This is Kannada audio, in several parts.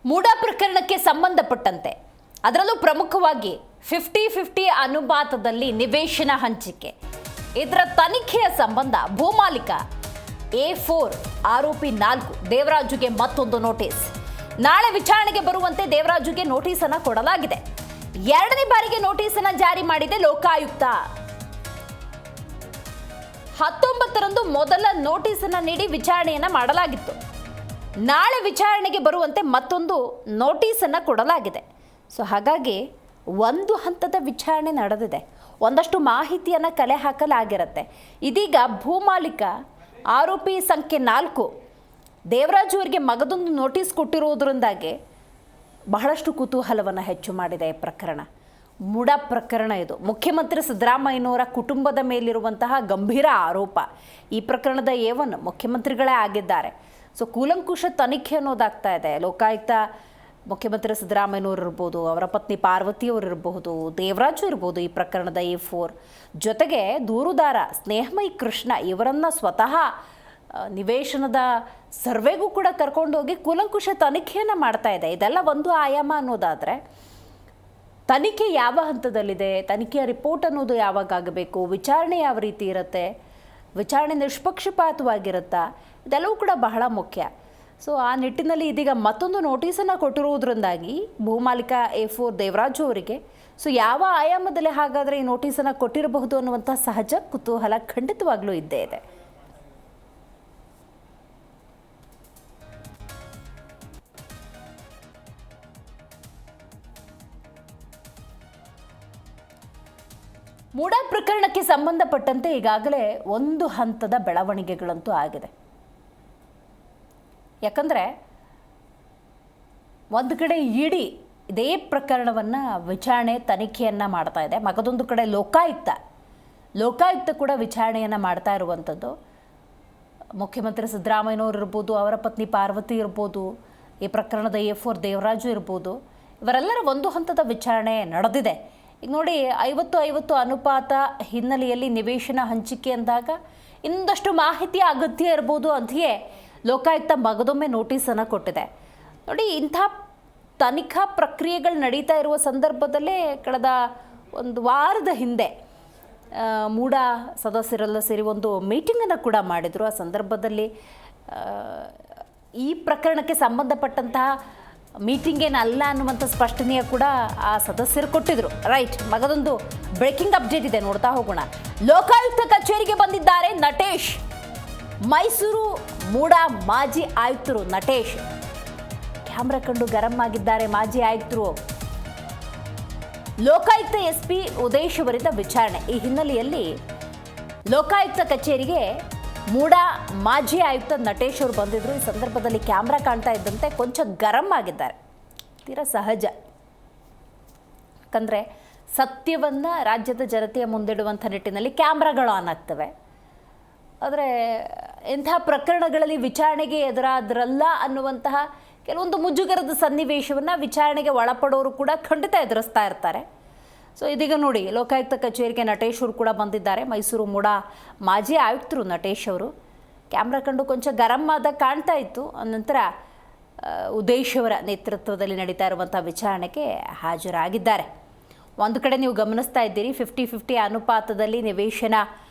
ಮೂಡ ಪ್ರಕರಣಕ್ಕೆ ಸಂಬಂಧಪಟ್ಟಂತೆ ಅದರಲ್ಲೂ ಪ್ರಮುಖವಾಗಿ 50-50 ಅನುಪಾತದಲ್ಲಿ ನಿವೇಶನ ಹಂಚಿಕೆ ಇದರ ತನಿಖೆಯ ಸಂಬಂಧ ಭೂಮಾಲೀಕ A4 ಆರೋಪಿ 4 ದೇವರಾಜುಗೆ ಮತ್ತೊಂದು ನೋಟಿಸ್. ನಾಳೆ ವಿಚಾರಣೆಗೆ ಬರುವಂತೆ ದೇವರಾಜುಗೆ ನೋಟಿಸ್ ಅನ್ನು ಕೊಡಲಾಗಿದೆ. ಎರಡನೇ ಬಾರಿಗೆ ನೋಟಿಸ್ ಅನ್ನು ಜಾರಿ ಮಾಡಿದೆ ಲೋಕಾಯುಕ್ತ. 19ರಂದು ಮೊದಲ ನೋಟಿಸ್ ಅನ್ನು ನೀಡಿ ವಿಚಾರಣೆಯನ್ನ ಮಾಡಲಾಗಿತ್ತು. ನಾಳೆ ವಿಚಾರಣೆಗೆ ಬರುವಂತೆ ಮತ್ತೊಂದು ನೋಟಿಸ್ ಅನ್ನು ಕೊಡಲಾಗಿದೆ. ಸೊ ಹಾಗಾಗಿ ಒಂದು ಹಂತದ ವಿಚಾರಣೆ ನಡೆದಿದೆ. ಒಂದಷ್ಟು ಮಾಹಿತಿಯನ್ನು ಕಲೆ ಹಾಕಲಾಗಿರುತ್ತೆ. ಇದೀಗ ಭೂಮಾಲೀಕ ಆರೋಪಿ ಸಂಖ್ಯೆ 4 ದೇವರಾಜು ಅವರಿಗೆ ಮಗದೊಂದು ನೋಟಿಸ್ ಕೊಟ್ಟಿರುವುದರಿಂದಾಗಿ ಬಹಳಷ್ಟು ಕುತೂಹಲವನ್ನು ಹೆಚ್ಚು ಮಾಡಿದೆ ಈ ಪ್ರಕರಣ. ಮೂಡ ಪ್ರಕರಣ ಇದು. ಮುಖ್ಯಮಂತ್ರಿ ಸಿದ್ದರಾಮಯ್ಯನವರ ಕುಟುಂಬದ ಮೇಲಿರುವಂತಹ ಗಂಭೀರ ಆರೋಪ. ಈ ಪ್ರಕರಣದ A1 ಮುಖ್ಯಮಂತ್ರಿಗಳೇ ಆಗಿದ್ದಾರೆ. ಸೊ ಕೂಲಂಕುಷ ತನಿಖೆ ಅನ್ನೋದಾಗ್ತಾ ಇದೆ. ಲೋಕಾಯುಕ್ತ ಮುಖ್ಯಮಂತ್ರಿ ಸಿದ್ದರಾಮಯ್ಯನವರು ಇರ್ಬೋದು, ಅವರ ಪತ್ನಿ ಪಾರ್ವತಿಯವರು ಇರಬಹುದು, ದೇವರಾಜು ಇರ್ಬೋದು, ಈ ಪ್ರಕರಣದ A4 ಜೊತೆಗೆ ದೂರುದಾರ ಸ್ನೇಹಮಯಿ ಕೃಷ್ಣ ಇವರನ್ನು ಸ್ವತಃ ನಿವೇಶನದ ಸರ್ವೆಗೂ ಕೂಡ ಕರ್ಕೊಂಡೋಗಿ ಕೂಲಂಕುಷ ತನಿಖೆಯನ್ನು ಮಾಡ್ತಾ ಇದೆ. ಇದೆಲ್ಲ ಒಂದು ಆಯಾಮ ಅನ್ನೋದಾದರೆ, ತನಿಖೆ ಯಾವ ಹಂತದಲ್ಲಿದೆ, ತನಿಖೆಯ ರಿಪೋರ್ಟ್ ಅನ್ನೋದು ಯಾವಾಗ ಆಗಬೇಕು, ವಿಚಾರಣೆ ಯಾವ ರೀತಿ ಇರುತ್ತೆ, ವಿಚಾರಣೆ ನಿಷ್ಪಕ್ಷಪಾತವಾಗಿರುತ್ತಾ, ಇದೆಲ್ಲವೂ ಕೂಡ ಬಹಳ ಮುಖ್ಯ. ಸೊ ಆ ನಿಟ್ಟಿನಲ್ಲಿ ಇದೀಗ ಮತ್ತೊಂದು ನೋಟಿಸನ್ನು ಕೊಟ್ಟಿರುವುದರಿಂದಾಗಿ ಭೂಮಾಲೀಕ A4 ದೇವರಾಜು ಅವರಿಗೆ ಸೊ ಯಾವ ಆಯಾಮದಲ್ಲಿ ಹಾಗಾದರೆ ಈ ನೋಟಿಸನ್ನು ಕೊಟ್ಟಿರಬಹುದು ಅನ್ನುವಂಥ ಸಹಜ ಕುತೂಹಲ ಖಂಡಿತವಾಗ್ಲೂ ಇದ್ದೇ ಇದೆ. ಮೂಡ ಪ್ರಕರಣಕ್ಕೆ ಸಂಬಂಧಪಟ್ಟಂತೆ ಈಗಾಗಲೇ ಒಂದು ಹಂತದ ಬೆಳವಣಿಗೆಗಳಂತೂ ಆಗಿದೆ. ಯಾಕಂದರೆ ಒಂದು ಕಡೆ ಇಡಿ ಇದೇ ಪ್ರಕರಣವನ್ನು ವಿಚಾರಣೆ ತನಿಖೆಯನ್ನು ಮಾಡ್ತಾ ಇದೆ. ಮಗದೊಂದು ಕಡೆ ಲೋಕಾಯುಕ್ತ ಕೂಡ ವಿಚಾರಣೆಯನ್ನು ಮಾಡ್ತಾ ಇರುವಂಥದ್ದು. ಮುಖ್ಯಮಂತ್ರಿ ಸಿದ್ದರಾಮಯ್ಯನವರು ಇರ್ಬೋದು, ಅವರ ಪತ್ನಿ ಪಾರ್ವತಿ ಇರ್ಬೋದು, ಈ ಪ್ರಕರಣದ A4 ದೇವರಾಜು ಇರ್ಬೋದು, ಇವರೆಲ್ಲರ ಒಂದು ಹಂತದ ವಿಚಾರಣೆ ನಡೆದಿದೆ. ಈಗ ನೋಡಿ, 50-50 ಅನುಪಾತ ಹಿನ್ನೆಲೆಯಲ್ಲಿ ನಿವೇಶನ ಹಂಚಿಕೆ ಅಂದಾಗ ಇನ್ನೊಂದಷ್ಟು ಮಾಹಿತಿ ಅಗತ್ಯ ಇರ್ಬೋದು ಅಂತೆಯೇ ಲೋಕಾಯುಕ್ತ ಮಗದೊಮ್ಮೆ ನೋಟಿಸನ್ನು ಕೊಟ್ಟಿದೆ. ನೋಡಿ, ಇಂಥ ತನಿಖಾ ಪ್ರಕ್ರಿಯೆಗಳು ನಡೀತಾ ಇರುವ ಸಂದರ್ಭದಲ್ಲೇ ಕಳೆದ ಒಂದು ವಾರದ ಹಿಂದೆ ಮೂಡ ಸದಸ್ಯರೆಲ್ಲ ಸೇರಿ ಒಂದು ಮೀಟಿಂಗನ್ನು ಕೂಡ ಮಾಡಿದರು. ಆ ಸಂದರ್ಭದಲ್ಲಿ ಈ ಪ್ರಕರಣಕ್ಕೆ ಸಂಬಂಧಪಟ್ಟಂತಹ ಮೀಟಿಂಗ್ ಏನಲ್ಲ ಅನ್ನುವಂಥ ಸ್ಪಷ್ಟನೆಯ ಕೂಡ ಆ ಸದಸ್ಯರು ಕೊಟ್ಟಿದ್ರು. ರೈಟ್, ಮಗದೊಂದು ಬ್ರೇಕಿಂಗ್ ಅಪ್ಡೇಟ್ ಇದೆ, ನೋಡ್ತಾ ಹೋಗೋಣ. ಲೋಕಾಯುಕ್ತ ಕಚೇರಿಗೆ ಬಂದಿದ್ದಾರೆ ನಟೇಶ್. ಮೈಸೂರು ಮೂಡ ಮಾಜಿ ಆಯುಕ್ತರು ನಟೇಶ್ ಕ್ಯಾಮ್ರಾ ಕಂಡು ಗರಂ ಆಗಿದ್ದಾರೆ. ಮಾಜಿ ಆಯುಕ್ತರು ಲೋಕಾಯುಕ್ತ SP ಉದೇಶ್ ಅವರಿಂದ ವಿಚಾರಣೆ. ಈ ಹಿನ್ನೆಲೆಯಲ್ಲಿ ಲೋಕಾಯುಕ್ತ ಕಚೇರಿಗೆ ಮೂಡ ಮಾಜಿ ಆಯುಕ್ತ ನಟೇಶ್ ಅವರು ಬಂದಿದ್ರು. ಈ ಸಂದರ್ಭದಲ್ಲಿ ಕ್ಯಾಮ್ರಾ ಕಾಣ್ತಾ ಇದ್ದಂತೆ ಕೊಂಚ ಗರಂ ಆಗಿದ್ದಾರೆ. ತೀರಾ ಸಹಜ. ಯಾಕಂದರೆ ಸತ್ಯವನ್ನು ರಾಜ್ಯದ ಜನತೆಯ ಮುಂದಿಡುವಂಥ ನಿಟ್ಟಿನಲ್ಲಿ ಕ್ಯಾಮ್ರಾಗಳು ಆನ್ ಆಗ್ತವೆ. ಆದರೆ ಇಂಥ ಪ್ರಕರಣಗಳಲ್ಲಿ ವಿಚಾರಣೆಗೆ ಎದುರಾದ್ರಲ್ಲ ಅನ್ನುವಂತಹ ಕೆಲವೊಂದು ಮುಜುಗರದ ಸನ್ನಿವೇಶವನ್ನು ವಿಚಾರಣೆಗೆ ಒಳಪಡೋರು ಕೂಡ ಖಂಡಿತ ಎದುರಿಸ್ತಾ ಇರ್ತಾರೆ. ಸೊ ಇದೀಗ ನೋಡಿ, ಲೋಕಾಯುಕ್ತ ಕಚೇರಿಗೆ ನಟೇಶ್ ಅವರು ಕೂಡ ಬಂದಿದ್ದಾರೆ. ಮೈಸೂರು ಮೂಡ ಮಾಜಿ ಆಯುಕ್ತರು ನಟೇಶ್ ಅವರು ಕ್ಯಾಮ್ರಾ ಕಂಡು ಕೊಂಚ ಗರಂ ಆದ ಕಾಣ್ತಾ ಇತ್ತು. ನಂತರ ಉದೇಶ್ ಅವರ ನೇತೃತ್ವದಲ್ಲಿ ನಡೀತಾ ಇರುವಂಥ ವಿಚಾರಣೆಗೆ ಹಾಜರಾಗಿದ್ದಾರೆ. ಒಂದು ಕಡೆ ನೀವು ಗಮನಿಸ್ತಾ ಇದ್ದೀರಿ, 50-50 ಅನುಪಾತದಲ್ಲಿ ನಿವೇಶನ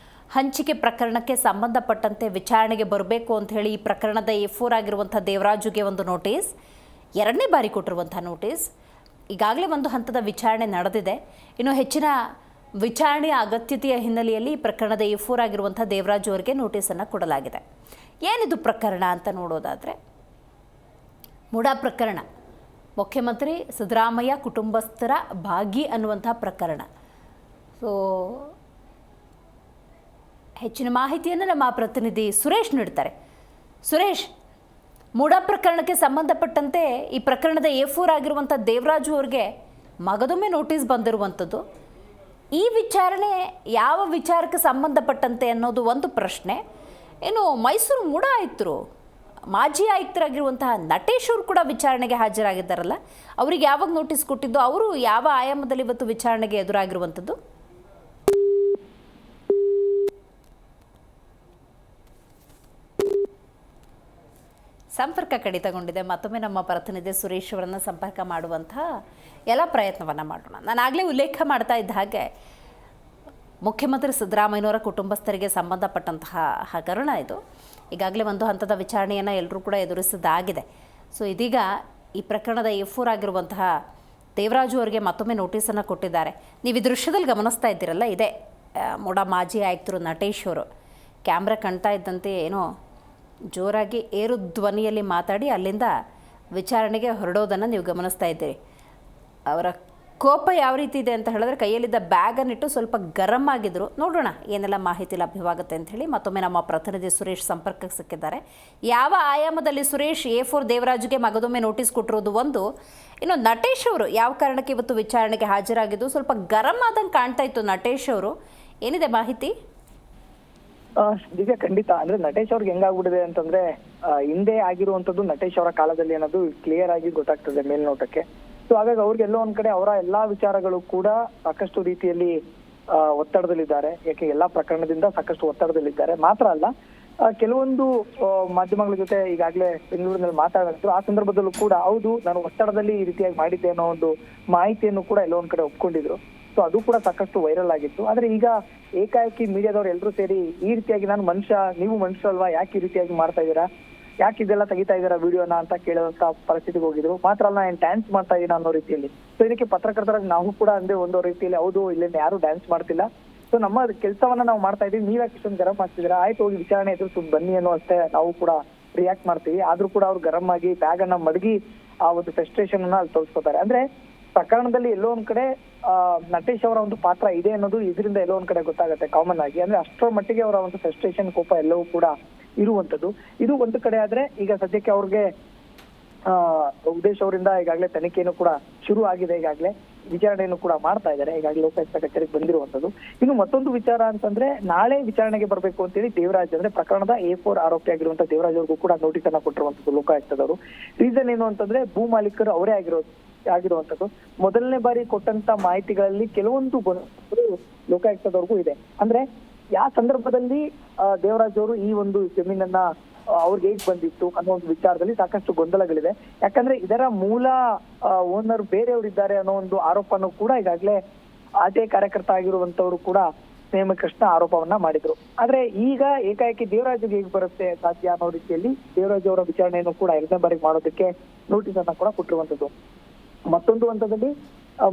ಹಂಚಿಕೆ ಪ್ರಕರಣಕ್ಕೆ ಸಂಬಂಧಪಟ್ಟಂತೆ ವಿಚಾರಣೆಗೆ ಬರಬೇಕು ಅಂತ ಹೇಳಿ ಈ ಪ್ರಕರಣದ A4 ಆಗಿರುವಂಥ ದೇವರಾಜುಗೆ ಒಂದು ನೋಟಿಸ್, ಎರಡನೇ ಬಾರಿ ಕೊಟ್ಟಿರುವಂಥ ನೋಟಿಸ್. ಈಗಾಗಲೇ ಒಂದು ಹಂತದ ವಿಚಾರಣೆ ನಡೆದಿದೆ. ಇನ್ನು ಹೆಚ್ಚಿನ ವಿಚಾರಣೆಯ ಅಗತ್ಯತೆಯ ಹಿನ್ನೆಲೆಯಲ್ಲಿ ಈ ಪ್ರಕರಣದ A4 ಆಗಿರುವಂಥ ದೇವರಾಜು ಅವರಿಗೆ ನೋಟಿಸನ್ನು ಕೊಡಲಾಗಿದೆ. ಏನಿದು ಪ್ರಕರಣ ಅಂತ ನೋಡೋದಾದರೆ, ಮೂಡ ಪ್ರಕರಣ ಮುಖ್ಯಮಂತ್ರಿ ಸಿದ್ದರಾಮಯ್ಯ ಕುಟುಂಬಸ್ಥರ ಭಾಗಿ ಅನ್ನುವಂಥ ಪ್ರಕರಣ. ಸೊ ಹೆಚ್ಚಿನ ಮಾಹಿತಿಯನ್ನು ನಮ್ಮ ಪ್ರತಿನಿಧಿ ಸುರೇಶ್ ನೀಡ್ತಾರೆ. ಸುರೇಶ್, ಮೂಡ ಪ್ರಕರಣಕ್ಕೆ ಸಂಬಂಧಪಟ್ಟಂತೆ ಈ ಪ್ರಕರಣದ A4 ಆಗಿರುವಂಥ ದೇವರಾಜು ಅವರಿಗೆ ಮಗದೊಮ್ಮೆ ನೋಟಿಸ್ ಬಂದಿರುವಂಥದ್ದು. ಈ ವಿಚಾರಣೆ ಯಾವ ವಿಚಾರಕ್ಕೆ ಸಂಬಂಧಪಟ್ಟಂತೆ ಅನ್ನೋದು ಒಂದು ಪ್ರಶ್ನೆ. ಇನ್ನು ಮೈಸೂರು ಮೂಡ ಆಯುಕ್ತರು ಮಾಜಿ ಆಯುಕ್ತರಾಗಿರುವಂತಹ ನಟೇಶ್ ಅವರು ಕೂಡ ವಿಚಾರಣೆಗೆ ಹಾಜರಾಗಿದ್ದಾರಲ್ಲ, ಅವರಿಗೆ ಯಾವಾಗ ನೋಟಿಸ್ ಕೊಟ್ಟಿದ್ದು, ಅವರು ಯಾವ ಆಯಾಮದಲ್ಲಿ ಇವತ್ತು ವಿಚಾರಣೆಗೆ ಎದುರಾಗಿರುವಂಥದ್ದು? ಸಂಪರ್ಕ ಕಡಿತಗೊಂಡಿದೆ. ಮತ್ತೊಮ್ಮೆ ನಮ್ಮ ಪ್ರತಿನಿಧಿ ಸುರೇಶ್ ಅವರನ್ನು ಸಂಪರ್ಕ ಮಾಡುವಂಥ ಎಲ್ಲ ಪ್ರಯತ್ನವನ್ನು ಮಾಡೋಣ. ನಾನು ಆಗಲೇ ಉಲ್ಲೇಖ ಮಾಡ್ತಾ ಇದ್ದ ಹಾಗೆ ಮುಖ್ಯಮಂತ್ರಿ ಸಿದ್ದರಾಮಯ್ಯನವರ ಕುಟುಂಬಸ್ಥರಿಗೆ ಸಂಬಂಧಪಟ್ಟಂತಹ ಹಗರಣ ಇದು. ಈಗಾಗಲೇ ಒಂದು ಹಂತದ ವಿಚಾರಣೆಯನ್ನು ಎಲ್ಲರೂ ಕೂಡ ಎದುರಿಸಿದ್ದಾಗಿದೆ. ಸೊ ಇದೀಗ ಈ ಪ್ರಕರಣದ A4 ಆಗಿರುವಂತಹ ದೇವರಾಜು ಅವರಿಗೆ ಮತ್ತೊಮ್ಮೆ ನೋಟಿಸನ್ನು ಕೊಟ್ಟಿದ್ದಾರೆ. ನೀವು ಈ ದೃಶ್ಯದಲ್ಲಿ ಗಮನಿಸ್ತಾ ಇದ್ದೀರಲ್ಲ, ಇದೇ ಮೂಡ ಮಾಜಿ ಆಯುಕ್ತರು ನಟೇಶ್ ಅವರು ಕ್ಯಾಮ್ರಾ ಕಾಣ್ತಾ ಇದ್ದಂತೆ ಏನೋ ಜೋರಾಗಿ ಏರು ಧ್ವನಿಯಲ್ಲಿ ಮಾತಾಡಿ ಅಲ್ಲಿಂದ ವಿಚಾರಣೆಗೆ ಹೊರಡೋದನ್ನು ನೀವು ಗಮನಿಸ್ತಾ ಇದ್ದೀರಿ. ಅವರ ಕೋಪ ಯಾವ ರೀತಿ ಇದೆ ಅಂತ ಹೇಳಿದ್ರೆ ಕೈಯಲ್ಲಿದ್ದ ಬ್ಯಾಗನ್ನಿಟ್ಟು ಸ್ವಲ್ಪ ಗರಂ ಆಗಿದ್ರು. ನೋಡೋಣ ಏನೆಲ್ಲ ಮಾಹಿತಿ ಲಭ್ಯವಾಗುತ್ತೆ ಅಂತ ಹೇಳಿ ಮತ್ತೊಮ್ಮೆ ನಮ್ಮ ಪ್ರತಿನಿಧಿ ಸುರೇಶ್ ಸಂಪರ್ಕಕ್ಕೆ ಸಿಕ್ಕಿದ್ದಾರೆ. ಯಾವ ಆಯಾಮದಲ್ಲಿ ಸುರೇಶ್ A4 ದೇವರಾಜುಗೆ ಮಗದೊಮ್ಮೆ ನೋಟಿಸ್ ಕೊಟ್ಟಿರೋದು ಒಂದು, ಇನ್ನು ನಟೇಶ್ ಅವರು ಯಾವ ಕಾರಣಕ್ಕೆ ಇವತ್ತು ವಿಚಾರಣೆಗೆ ಹಾಜರಾಗಿದ್ದು ಸ್ವಲ್ಪ ಗರಂ ಆದಂಗೆ ಕಾಣ್ತಾ ಇತ್ತು ನಟೇಶ್ ಅವರು, ಏನಿದೆ ಮಾಹಿತಿ? ಈಗ ಖಂಡಿತ ಅಂದ್ರೆ ನಟೇಶ್ ಅವ್ರಿಗೆ ಹೆಂಗಾಗ್ಬಿಟ್ಟಿದೆ ಅಂತಂದ್ರೆ ಹಿಂದೆ ಆಗಿರುವಂತದ್ದು ನಟೇಶ್ ಅವರ ಕಾಲದಲ್ಲಿ ಅನ್ನೋದು ಕ್ಲಿಯರ್ ಆಗಿ ಗೊತ್ತಾಗ್ತದೆ ಮೇಲ್ನೋಟಕ್ಕೆ. ಸೊ ಹಾಗಾಗಿ ಅವ್ರಿಗೆ ಎಲ್ಲೋ ಒಂದ್ ಕಡೆ ಅವರ ಎಲ್ಲಾ ವಿಚಾರಗಳು ಕೂಡ ಸಾಕಷ್ಟು ರೀತಿಯಲ್ಲಿ ಒತ್ತಡದಲ್ಲಿದ್ದಾರೆ. ಯಾಕೆ ಎಲ್ಲಾ ಪ್ರಕರಣದಿಂದ ಸಾಕಷ್ಟು ಒತ್ತಡದಲ್ಲಿದ್ದಾರೆ. ಮಾತ್ರ ಅಲ್ಲ, ಕೆಲವೊಂದು ಮಾಧ್ಯಮಗಳ ಜೊತೆ ಈಗಾಗಲೇ ಬೆಂಗಳೂರಿನಲ್ಲಿ ಮಾತಾಡಿದ್ರು. ಆ ಸಂದರ್ಭದಲ್ಲೂ ಕೂಡ ಹೌದು ನಾನು ಒತ್ತಡದಲ್ಲಿ ಈ ರೀತಿಯಾಗಿ ಮಾಡಿದ್ದೆ ಅನ್ನೋ ಒಂದು ಮಾಹಿತಿಯನ್ನು ಕೂಡ ಎಲ್ಲೋ ಒಂದ್ ಕಡೆ ಒಪ್ಕೊಂಡಿದ್ರು. ಸೊ ಅದು ಕೂಡ ಸಾಕಷ್ಟು ವೈರಲ್ ಆಗಿತ್ತು. ಆದ್ರೆ ಈಗ ಏಕಾಏಕಿ ಮೀಡಿಯಾದವ್ರು ಎಲ್ಲರೂ ಸೇರಿ ಈ ರೀತಿಯಾಗಿ ನಾನು ಮನುಷ್ಯ, ನೀವು ಮನುಷ್ಯ ಅಲ್ವಾ, ಯಾಕೆ ಈ ರೀತಿಯಾಗಿ ಮಾಡ್ತಾ ಇದ್ದೀರಾ, ಯಾಕೆ ಇದೆಲ್ಲ ತೆಗಿತಾ ಇದ್ದೀರಾ ವಿಡಿಯೋನ ಅಂತ ಕೇಳುವಂತ ಪರಿಸ್ಥಿತಿಗೆ ಹೋಗಿದ್ರು. ಮಾತ್ರ ಅಲ್ಲ, ನಾನು ಡ್ಯಾನ್ಸ್ ಮಾಡ್ತಾ ಇದ್ದೀನಿ ಅನ್ನೋ ರೀತಿಯಲ್ಲಿ. ಸೊ ಇದಕ್ಕೆ ಪತ್ರಕರ್ತರಾಗಿ ನಾವು ಕೂಡ ಅಂದ್ರೆ ಒಂದು ರೀತಿಯಲ್ಲಿ ಹೌದು ಇಲ್ಲೇನು ಯಾರು ಡ್ಯಾನ್ಸ್ ಮಾಡ್ತಿಲ್ಲ, ಸೊ ನಮ್ಮ ಕೆಲಸವನ್ನ ನಾವು ಮಾಡ್ತಾ ಇದೀವಿ, ನೀವ್ಯಾಕೆ ಇಷ್ಟೊಂದು ಗರಂ ಆಗ್ತಿದ್ದೀರಾ, ಆಯ್ತು ಹೋಗಿ ವಿಚಾರಣೆ ಎದುರಿಸಿ ಬನ್ನಿ ಅನ್ನೋ ಅಷ್ಟೇ ನಾವು ಕೂಡ ರಿಯಾಕ್ಟ್ ಮಾಡ್ತೀವಿ. ಆದ್ರೂ ಕೂಡ ಅವ್ರು ಗರಂ ಆಗಿ ಬ್ಯಾಗ್ ಅನ್ನ ಮಡಗಿ ಆ ಒಂದು ಫ್ರಸ್ಟ್ರೇಷನ್ ಅನ್ನ ಅಲ್ಲಿ ತೋರಿಸ್ಕೊತಾರೆ. ಅಂದ್ರೆ ಪ್ರಕರಣದಲ್ಲಿ ಎಲ್ಲೋ ಒಂದ್ ಕಡೆ ನಟೇಶ್ ಅವರ ಒಂದು ಪಾತ್ರ ಇದೆ ಅನ್ನೋದು ಇದರಿಂದ ಎಲ್ಲೋ ಒಂದ್ ಕಡೆ ಗೊತ್ತಾಗುತ್ತೆ ಕಾಮನ್ ಆಗಿ. ಅಂದ್ರೆ ಅಷ್ಟರ ಮಟ್ಟಿಗೆ ಅವರ ಒಂದು ಫ್ರಸ್ಟ್ರೇಷನ್, ಕೋಪ ಎಲ್ಲವೂ ಕೂಡ ಇರುವಂತದ್ದು. ಇದು ಒಂದು ಕಡೆ ಆದ್ರೆ ಈಗ ಸದ್ಯಕ್ಕೆ ಅವ್ರಿಗೆ ಉದೇಶ್ ಅವರಿಂದ ಈಗಾಗಲೇ ತನಿಖೆಯನ್ನು ಕೂಡ ಶುರು ಆಗಿದೆ. ಈಗಾಗಲೇ ವಿಚಾರಣೆಯನ್ನು ಕೂಡ ಮಾಡ್ತಾ ಇದ್ದಾರೆ. ಈಗಾಗಲೇ ಲೋಕಾಯುಕ್ತ ಕಚೇರಿಗೆ ಬಂದಿರುವಂತದ್ದು. ಇನ್ನು ಮತ್ತೊಂದು ವಿಚಾರ ಅಂತಂದ್ರೆ ನಾಳೆ ವಿಚಾರಣೆಗೆ ಬರಬೇಕು ಅಂತೇಳಿ ದೇವರಾಜ್ ಅಂದ್ರೆ ಪ್ರಕರಣದ A4 ಆರೋಪಿ ಆಗಿರುವಂತಹ ದೇವರಾಜ್ ಅವ್ರಿಗೂ ಕೂಡ ನೋಟಿಸ್ ಅನ್ನ ಕೊಟ್ಟಿರುವಂತದ್ದು ಲೋಕಾಯುಕ್ತದವರು. ರೀಸನ್ ಏನು ಅಂತಂದ್ರೆ ಭೂ ಮಾಲೀಕರು ಅವರೇ ಆಗಿರುವಂತದ್ದು. ಮೊದಲನೇ ಬಾರಿ ಕೊಟ್ಟಂತ ಮಾಹಿತಿಗಳಲ್ಲಿ ಕೆಲವೊಂದು ಲೋಕಾಯುಕ್ತದವ್ರಿಗೂ ಇದೆ. ಅಂದ್ರೆ ಯಾವ ಸಂದರ್ಭದಲ್ಲಿ ದೇವರಾಜ್ ಅವರು ಈ ಒಂದು ಜಮೀನನ್ನ ಅವ್ರಿಗೆ ಹೇಗ್ ಬಂದಿತ್ತು ಅನ್ನೋ ಒಂದು ವಿಚಾರದಲ್ಲಿ ಸಾಕಷ್ಟು ಗೊಂದಲಗಳಿದೆ. ಯಾಕಂದ್ರೆ ಇದರ ಮೂಲ ಓನರ್ ಬೇರೆಯವರಿದ್ದಾರೆ ಅನ್ನೋ ಒಂದು ಆರೋಪನೂ ಕೂಡ ಈಗಾಗಲೇ ಅದೇ ಕಾರ್ಯಕರ್ತ ಆಗಿರುವಂತವ್ರು ಕೂಡ ನೇಮಕೃಷ್ಣ ಆರೋಪವನ್ನ ಮಾಡಿದ್ರು. ಆದ್ರೆ ಈಗ ಏಕಾಏಕಿ ದೇವರಾಜ್ಗೆ ಹೇಗ್ ಬರುತ್ತೆ ಸಾಧ್ಯ ಅನ್ನೋ ರೀತಿಯಲ್ಲಿ ದೇವರಾಜ್ ಅವರ ವಿಚಾರಣೆಯನ್ನು ಕೂಡ ಎರಡನೇ ಬಾರಿಗೆ ಮಾಡೋದಕ್ಕೆ ನೋಟಿಸ್ ಅನ್ನ ಕೂಡ ಕೊಟ್ಟಿರುವಂತದ್ದು. ಮತ್ತೊಂದು ಹಂತದಲ್ಲಿ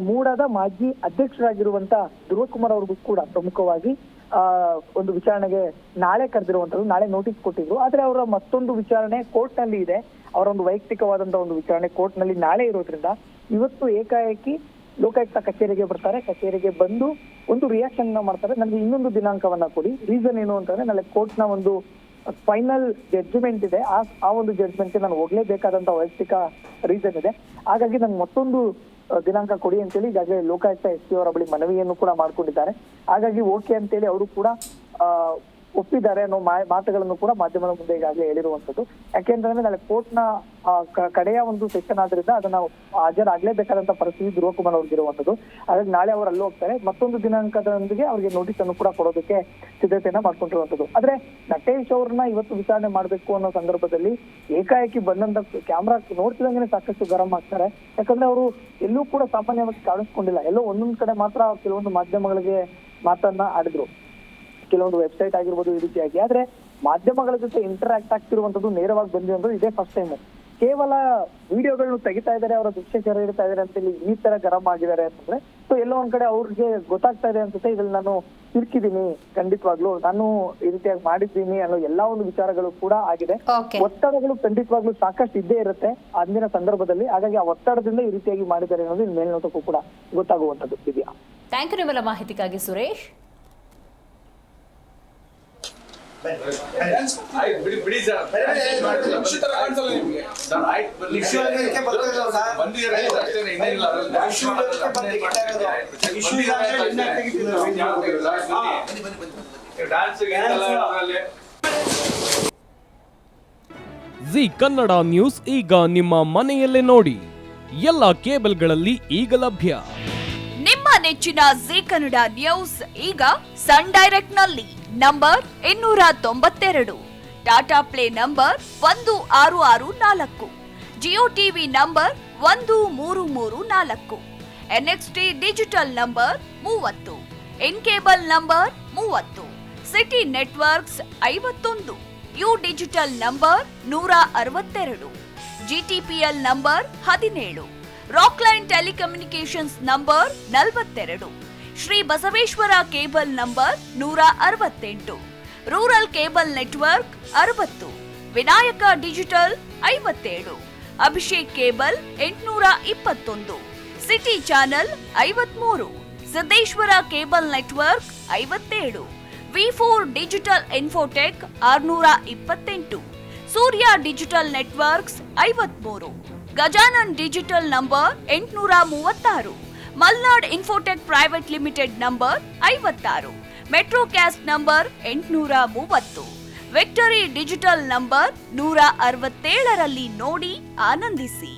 ಮೂಡದ ಮಾಜಿ ಅಧ್ಯಕ್ಷರಾಗಿರುವಂತ ಧ್ರುವಕುಮಾರ್ ಅವ್ರಿಗೂ ಕೂಡ ಪ್ರಮುಖವಾಗಿ ಒಂದು ವಿಚಾರಣೆಗೆ ನಾಳೆ ಕರೆದಿರುವಂತದ್ದು. ನಾಳೆ ನೋಟಿಸ್ ಕೊಟ್ಟಿದ್ರು. ಆದ್ರೆ ಅವರ ಮತ್ತೊಂದು ವಿಚಾರಣೆ ಕೋರ್ಟ್ ನಲ್ಲಿ ಇದೆ. ಅವರ ಒಂದು ವೈಯಕ್ತಿಕವಾದಂತಹ ಒಂದು ವಿಚಾರಣೆ ಕೋರ್ಟ್ ನಲ್ಲಿ ನಾಳೆ ಇರೋದ್ರಿಂದ ಇವತ್ತು ಏಕಾಏಕಿ ಲೋಕಾಯುಕ್ತ ಕಚೇರಿಗೆ ಬರ್ತಾರೆ. ಕಚೇರಿಗೆ ಬಂದು ಒಂದು ರಿಯಾಕ್ಷನ್ ಮಾಡ್ತಾರೆ, ನನಗೆ ಇನ್ನೊಂದು ದಿನಾಂಕವನ್ನ ಕೊಡಿ. ರೀಸನ್ ಏನು ಅಂತಂದ್ರೆ ನಾಳೆ ಕೋರ್ಟ್ ನ ಒಂದು ಫೈನಲ್ ಜಡ್ಜ್ಮೆಂಟ್ ಇದೆ. ಆ ಒಂದು ಜಡ್ಜ್ಮೆಂಟ್ ನಾನು ಹೋಗ್ಲೇಬೇಕಾದಂತ ವೈಯಕ್ತಿಕ ರೀಸನ್ ಇದೆ. ಹಾಗಾಗಿ ನಂಗೆ ಮತ್ತೊಂದು ದಿನಾಂಕ ಕೊಡಿ ಅಂತೇಳಿ ಈಗಾಗಲೇ ಲೋಕಾಯುಕ್ತ SP ಅವರ ಬಳಿ ಮನವಿಯನ್ನು ಕೂಡ ಮಾಡ್ಕೊಂಡಿದ್ದಾರೆ. ಹಾಗಾಗಿ ಓಕೆ ಅಂತೇಳಿ ಅವರು ಕೂಡ ಒಪ್ಪಿದ್ದಾರೆ ಅನ್ನೋ ಮಾತುಗಳನ್ನು ಕೂಡ ಮಾಧ್ಯಮದ ಮುಂದೆ ಈಗಾಗಲೇ ಹೇಳಿರುವಂತದ್ದು. ಯಾಕೆಂತಂದ್ರೆ ನಾಳೆ ಕೋರ್ಟ್ ನ ಕಡೆಯ ಒಂದು ಸೆಷನ್ ಆದ್ರಿಂದ ಅದನ್ನ ಹಾಜರಾಗ್ಲೇಬೇಕಾದಂತ ಪರಿಸ್ಥಿತಿ ಧ್ರುವಕುಮಾರ್ ಅವ್ರಿಗೆ ಇರುವಂತದ್ದು. ಹಾಗಾಗಿ ನಾಳೆ ಅವರು ಅಲ್ಲಿ ಹೋಗ್ತಾರೆ. ಮತ್ತೊಂದು ದಿನಾಂಕದೊಂದಿಗೆ ಅವರಿಗೆ ನೋಟಿಸ್ ಅನ್ನು ಕೂಡ ಕೊಡೋದಕ್ಕೆ ಸಿದ್ಧತೆಯನ್ನ ಮಾಡ್ಕೊಂಡಿರುವಂತದ್ದು. ಆದ್ರೆ ನಟೇಶ್ ಅವ್ರನ್ನ ಇವತ್ತು ವಿಚಾರಣೆ ಮಾಡ್ಬೇಕು ಅನ್ನೋ ಸಂದರ್ಭದಲ್ಲಿ ಏಕಾಏಕಿ ಬಂದಂತ ಕ್ಯಾಮ್ರಾ ನೋಡ್ತಿದಂಗೆ ಸಾಕಷ್ಟು ಗರಂ ಆಗ್ತಾರೆ. ಯಾಕಂದ್ರೆ ಅವರು ಎಲ್ಲೂ ಕೂಡ ಸಾಮಾನ್ಯವಾಗಿ ಕಾಣಿಸ್ಕೊಂಡಿಲ್ಲ. ಎಲ್ಲೋ ಒಂದೊಂದ್ ಕಡೆ ಮಾತ್ರ ಕೆಲವೊಂದು ಮಾಧ್ಯಮಗಳಿಗೆ ಮಾತನ್ನ ಆಡಿದ್ರು, ಕೆಲವೊಂದು ವೆಬ್ಸೈಟ್ ಆಗಿರ್ಬೋದು ಈ ರೀತಿಯಾಗಿ. ಆದ್ರೆ ಮಾಧ್ಯಮಗಳ ಜೊತೆ ಇಂಟರಾಕ್ಟ್ ಆಗ್ತಿರುವಂತದ್ದು ನೇರವಾಗಿ ಬಂದಿರೋದು ಇದೇ ಫಸ್ಟ್ ಟೈಮ್. ಕೇವಲ ವಿಡಿಯೋಗಳನ್ನು ತೆಗಿತಾ ಇದಾರೆ, ಅವರ ದೃಶ್ಯ ಸೆರೆ ಹಿಡಿತಾ ಇದಾರೆ ಅಂತೇಳಿ ಈ ತರ ಗರಂ ಆಗಿದ್ದಾರೆ ಅಂತಂದ್ರೆ ಸೊ ಎಲ್ಲೋ ಒಂದ್ ಕಡೆ ಅವ್ರಿಗೆ ಗೊತ್ತಾಗ್ತಾ ಇದೆ ಅನ್ಸುತ್ತೆ ಇದ್ರಲ್ಲಿ ನಾನು ಸಿಕ್ಕಿದೀನಿ, ಖಂಡಿತವಾಗ್ಲು ನಾನು ಈ ರೀತಿಯಾಗಿ ಮಾಡಿದ್ದೀನಿ ಅನ್ನೋ ಎಲ್ಲಾ ಒಂದು ವಿಚಾರಗಳು ಕೂಡ ಆಗಿದೆ. ಒತ್ತಡಗಳು ಖಂಡಿತವಾಗ್ಲೂ ಸಾಕಷ್ಟು ಇದ್ದೇ ಇರುತ್ತೆ ಅಂದಿನ ಸಂದರ್ಭದಲ್ಲಿ. ಹಾಗಾಗಿ ಆ ಒತ್ತಡದಿಂದ ಈ ರೀತಿಯಾಗಿ ಮಾಡಿದ್ದಾರೆ ಅನ್ನೋದು ಇನ್ ಮೇಲ್ನೋಟಕ್ಕೂ ಕೂಡ ಗೊತ್ತಾಗುವಂತದ್ದು ಇದೆಯಾ. ಥ್ಯಾಂಕ್ ಯು ನಿಮ್ಮೆಲ್ಲ ಮಾಹಿತಿಗಾಗಿ ಸುರೇಶ್. ಬಿಡಿ ಸರ್, ಜಿ ಕನ್ನಡ ನ್ಯೂಸ್ ಈಗ ನಿಮ್ಮ ಮನೆಯಲ್ಲೇ ನೋಡಿ. ಎಲ್ಲ ಕೇಬಲ್ಗಳಲ್ಲಿ ಈಗ ಲಭ್ಯ. ನಿಮ್ಮ ನೆಚ್ಚಿನ ಜಿ ಕನ್ನಡ ನ್ಯೂಸ್ ಈಗ ಸನ್ ಡೈರೆಕ್ಟ್ ನಲ್ಲಿ number 292. Tata play number 1664, Jio TV number 1334, NXT digital number 30, in cable number 30, city networks 51, U digital number 162, GTPL number 17, Rockline telecommunications number 42, Shri Basaveshwara cable number 168, rural cable network 60, Vinayaka digital 57, Abhishek cable 821, city channel 53, Siddeshwara cable network 57, V4 digital Infotech 628, Surya digital networks 53, Gajanan digital number 836, Malnad Infotech private limited number 56, Metrocast number 830, Victory Digital number 167ರಲ್ಲಿ ನೋಡಿ ಆನಂದಿಸಿ.